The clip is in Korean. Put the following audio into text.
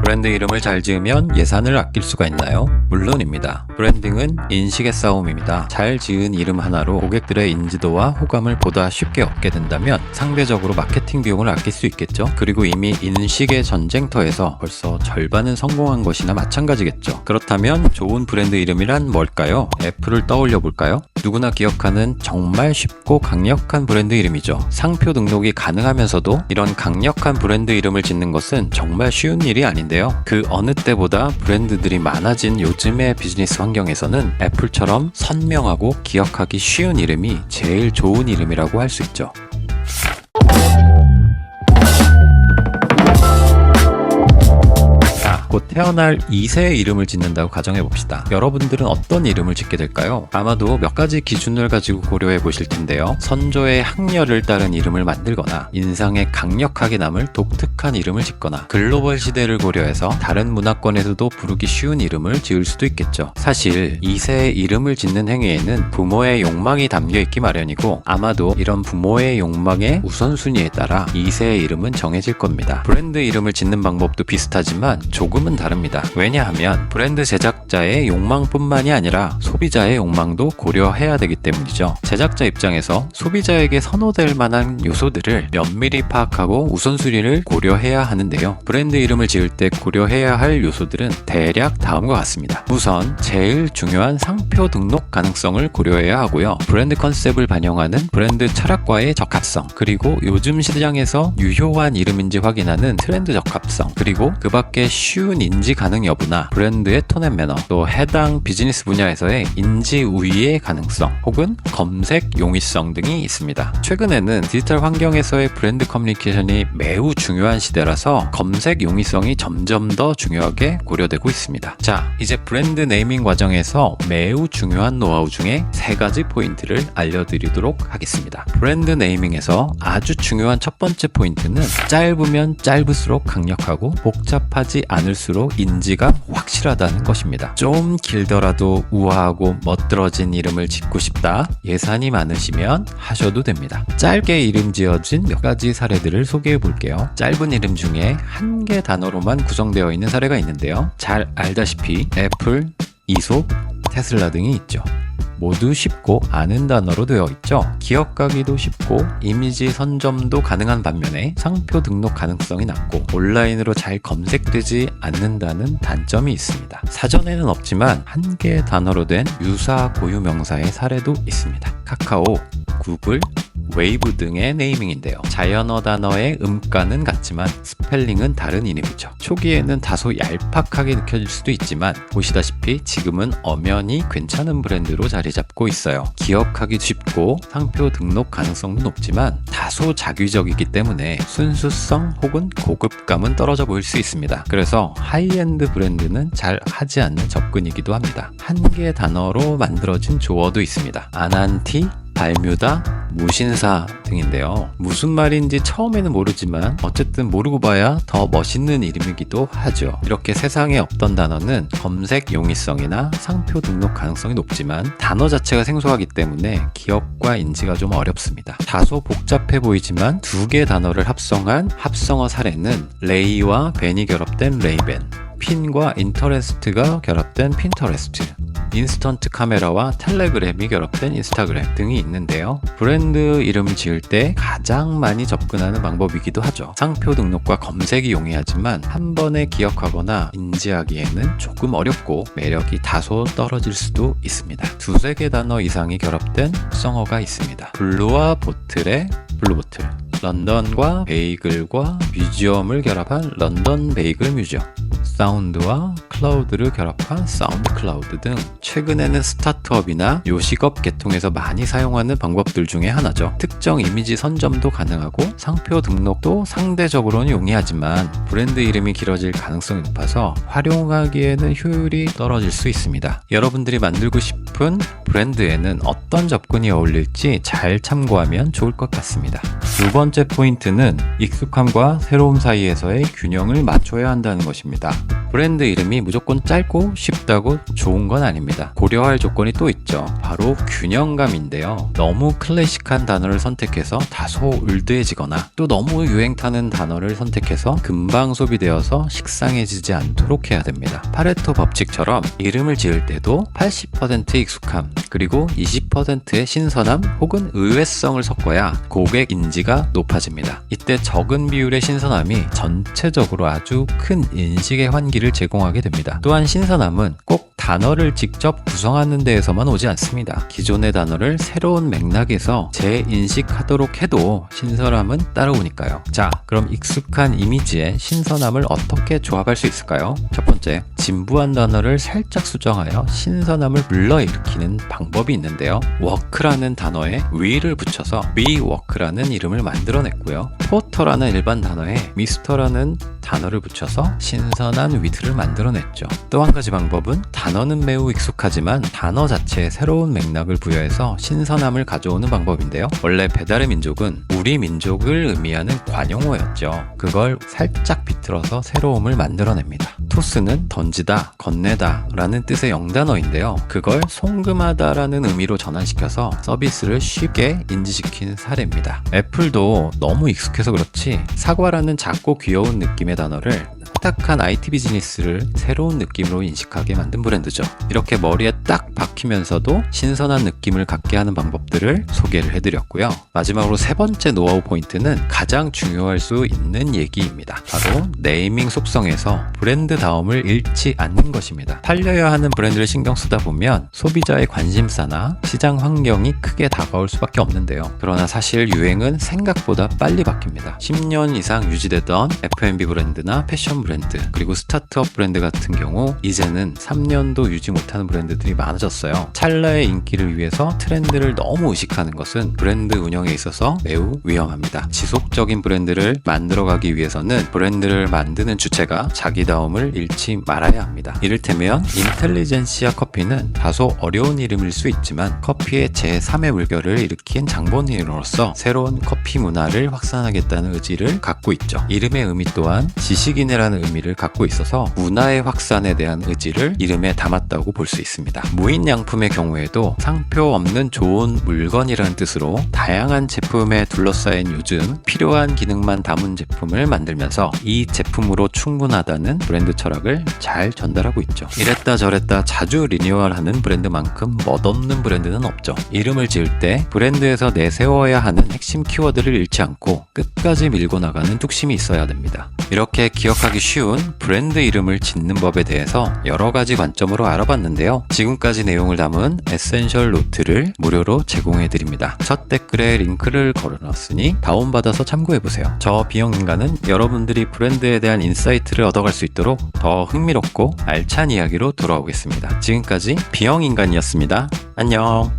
브랜드 이름을 잘 지으면 예산을 아낄 수가 있나요? 물론입니다. 브랜딩은 인식의 싸움입니다. 잘 지은 이름 하나로 고객들의 인지도와 호감을 보다 쉽게 얻게 된다면 상대적으로 마케팅 비용을 아낄 수 있겠죠. 그리고 이미 인식의 전쟁터에서 벌써 절반은 성공한 것이나 마찬가지겠죠. 그렇다면 좋은 브랜드 이름이란 뭘까요? 애플을 떠올려 볼까요? 누구나 기억하는 정말 쉽고 강력한 브랜드 이름이죠. 상표 등록이 가능하면서도 이런 강력한 브랜드 이름을 짓는 것은 정말 쉬운 일이 아닌데요. 그 어느 때보다 브랜드들이 많아진 요즘의 비즈니스 환경에서는 애플처럼 선명하고 기억하기 쉬운 이름이 제일 좋은 이름이라고 할 수 있죠. 곧 태어날 2세의 이름을 짓는다고 가정해봅시다. 여러분들은 어떤 이름을 짓게 될까요? 아마도 몇 가지 기준을 가지고 고려해 보실 텐데요. 선조의 학렬을 따른 이름을 만들거나 인상에 강력하게 남을 독특한 이름을 짓거나 글로벌 시대를 고려해서 다른 문화권에서도 부르기 쉬운 이름을 지을 수도 있겠죠. 사실 2세의 이름을 짓는 행위에는 부모의 욕망이 담겨 있기 마련이고 아마도 이런 부모의 욕망의 우선순위에 따라 2세의 이름은 정해질 겁니다. 브랜드 이름을 짓는 방법도 비슷하지만 조금은 다릅니다. 왜냐하면 브랜드 제작자의 욕망뿐만이 아니라 소비자의 욕망도 고려해야 되기 때문이죠. 제작자 입장에서 소비자에게 선호될 만한 요소들을 면밀히 파악하고 우선순위를 고려해야 하는데요. 브랜드 이름을 지을 때 고려해야 할 요소들은 대략 다음과 같습니다. 우선 제일 중요한 상표 등록 가능성을 고려해야 하고요. 브랜드 컨셉을 반영하는 브랜드 철학과의 적합성, 그리고 요즘 시장에서 유효한 이름인지 확인하는 트렌드 적합성, 그리고 그 밖에 쉬운 인지 가능 여부나 브랜드의 톤 앤 매너, 또 해당 비즈니스 분야에서의 인지 우위의 가능성 혹은 검색 용이성 등이 있습니다. 최근에는 디지털 환경에서의 브랜드 커뮤니케이션이 매우 중요한 시대라서 검색 용이성이 점점 더 중요하게 고려되고 있습니다. 자, 이제 브랜드 네이밍 과정에서 매우 중요한 노하우 중에 3가지 포인트를 알려드리도록 하겠습니다. 브랜드 네이밍에서 아주 중요한 첫 번째 포인트는 짧으면 짧을수록 강력하고 복잡하지 않을수록 인지가 확실하다는 것입니다. 좀 길더라도 우아하고 멋들어진 이름을 짓고 싶다. 예산이 많으시면 하셔도 됩니다. 짧게 이름 지어진 몇 가지 사례들을 소개해 볼게요. 짧은 이름 중에 한 개 단어로만 구성되어 있는 사례가 있는데요. 잘 알다시피 애플, 이솝, 테슬라 등이 있죠. 모두 쉽고 아는 단어로 되어 있죠. 기억하기도 쉽고 이미지 선점도 가능한 반면에 상표 등록 가능성이 낮고 온라인으로 잘 검색되지 않는다는 단점이 있습니다. 사전에는 없지만 한 개의 단어로 된 유사 고유 명사의 사례도 있습니다. 카카오, 구글, 웨이브 등의 네이밍인데요. 자연어 단어의 음가는 같지만 스펠링은 다른 이름이죠. 초기에는 다소 얄팍하게 느껴질 수도 있지만 보시다시피 지금은 엄연히 괜찮은 브랜드로 자리 잡고 있어요. 기억하기 쉽고 상표 등록 가능성도 높지만 다소 자기적이기 때문에 순수성 혹은 고급감은 떨어져 보일 수 있습니다. 그래서 하이엔드 브랜드는 잘 하지 않는 접근이기도 합니다. 한 개의 단어로 만들어진 조어도 있습니다. 아난티, 발뮤다, 무신사 등인데요. 무슨 말인지 처음에는 모르지만 어쨌든 모르고 봐야 더 멋있는 이름이기도 하죠. 이렇게 세상에 없던 단어는 검색 용이성이나 상표 등록 가능성이 높지만 단어 자체가 생소하기 때문에 기억과 인지가 좀 어렵습니다. 다소 복잡해 보이지만 2개 단어를 합성한 합성어 사례는 레이와 벤이 결합된 레이벤, 핀과 인터레스트가 결합된 핀터레스트, 인스턴트 카메라와 텔레그램이 결합된 인스타그램 등이 있는데요. 브랜드 이름 지을 때 가장 많이 접근하는 방법이기도 하죠. 상표 등록과 검색이 용이하지만 한 번에 기억하거나 인지하기에는 조금 어렵고 매력이 다소 떨어질 수도 있습니다. 2-3개 단어 이상이 결합된 합성어가 있습니다. 블루와 보틀의 블루보틀, 런던과 베이글과 뮤지엄을 결합한 런던 베이글 뮤지엄, 사운드와 클라우드를 결합한 사운드 클라우드 등 최근에는 스타트업이나 요식업 계통에서 많이 사용하는 방법들 중에 하나죠. 특정 이미지 선점도 가능하고 상표 등록도 상대적으로는 용이하지만 브랜드 이름이 길어질 가능성이 높아서 활용하기에는 효율이 떨어질 수 있습니다. 여러분들이 만들고 싶은 브랜드에는 어떤 접근이 어울릴지 잘 참고하면 좋을 것 같습니다. 2번째 포인트는 익숙함과 새로움 사이에서의 균형을 맞춰야 한다는 것입니다. 브랜드 이름이 무조건 짧고 쉽다고 좋은 건 아닙니다. 고려할 조건이 또 있죠. 바로 균형감인데요. 너무 클래식한 단어를 선택해서 다소 올드해지거나 또 너무 유행 타는 단어를 선택해서 금방 소비되어서 식상해지지 않도록 해야 됩니다. 파레토 법칙처럼 이름을 지을 때도 80% 익숙함 그리고 20%의 신선함 혹은 의외성을 섞어야 고객 인지가 높아집니다. 이때 적은 비율의 신선함이 전체적으로 아주 큰 인식의 환기를 제공하게 됩니다. 또한 신선함은 꼭 단어를 직접 구성하는 데에서만 오지 않습니다. 기존의 단어를 새로운 맥락에서 재인식하도록 해도 신선함은 따라오니까요. 자, 그럼 익숙한 이미지에 신선함을 어떻게 조합할 수 있을까요? 첫 번째, 진부한 단어를 살짝 수정하여 신선함을 불러일으키는 방법이 있는데요. 워크라는 단어에 위를 붙여서 위워크라는 이름을 만들어냈고요. 포터라는 일반 단어에 미스터라는 단어를 붙여서 신선한 위트를 만들어냈죠. 또 한 가지 방법은 단어는 매우 익숙하지만 단어 자체에 새로운 맥락을 부여해서 신선함을 가져오는 방법인데요. 원래 배달의 민족은 우리 민족을 의미하는 관용어였죠. 그걸 살짝 비틀어서 새로움을 만들어냅니다. 토스는 던지다, 건네다 라는 뜻의 영단어인데요. 그걸 송금하다 라는 의미로 전환시켜서 서비스를 쉽게 인지시킨 사례입니다. 애플도 너무 익숙해서 그렇지 사과라는 작고 귀여운 느낌의 단어를 딱딱한 IT 비즈니스를 새로운 느낌으로 인식하게 만든 브랜드죠. 이렇게 머리에 딱 박히면서도 신선한 느낌을 갖게 하는 방법들을 소개를 해드렸고요. 마지막으로 세 번째 노하우 포인트는 가장 중요할 수 있는 얘기입니다. 바로 네이밍 속성에서 브랜드다움을 잃지 않는 것입니다. 팔려야 하는 브랜드를 신경 쓰다 보면 소비자의 관심사나 시장 환경이 크게 다가올 수밖에 없는데요. 그러나 사실 유행은 생각보다 빨리 바뀝니다. 10년 이상 유지되던 F&B 브랜드나 패션 브랜드 그리고 스타트업 브랜드 같은 경우 이제는 3년도 유지 못하는 브랜드들이 많아졌어요. 찰나의 인기를 위해서 트렌드를 너무 의식하는 것은 브랜드 운영에 있어서 매우 위험합니다. 지속적인 브랜드를 만들어가기 위해서는 브랜드를 만드는 주체가 자기다움을 잃지 말아야 합니다. 이를테면 인텔리젠시아 커피는 다소 어려운 이름일 수 있지만 커피의 제3의 물결을 일으킨 장본인으로서 새로운 커피 문화를 확산하겠다는 의지를 갖고 있죠. 이름의 의미 또한 지식인이라는 의미를 갖고 있어서 문화의 확산에 대한 의지를 이름에 담았다고 볼 수 있습니다. 무인양품의 경우에도 상표 없는 좋은 물건이라는 뜻으로 다양한 제품에 둘러싸인 요즘 필요한 기능만 담은 제품을 만들면서 이 제품으로 충분하다는 브랜드 철학을 잘 전달하고 있죠. 이랬다 저랬다 자주 리뉴얼하는 브랜드만큼 멋없는 브랜드는 없죠. 이름을 지을 때 브랜드에서 내세워야 하는 핵심 키워드를 잃지 않고 끝까지 밀고 나가는 뚝심이 있어야 됩니다. 이렇게 기억하기 쉬운 브랜드 이름을 짓는 법에 대해서 여러 가지 관점으로 알아봤는데요. 지금까지 내용을 담은 에센셜 노트를 무료로 제공해드립니다. 첫 댓글에 링크를 걸어놨으니 다운받아서 참고해보세요. 저 비영인간은 여러분들이 브랜드에 대한 인사이트를 얻어갈 수 있도록 더 흥미롭고 알찬 이야기로 돌아오겠습니다. 지금까지 비영인간이었습니다. 안녕.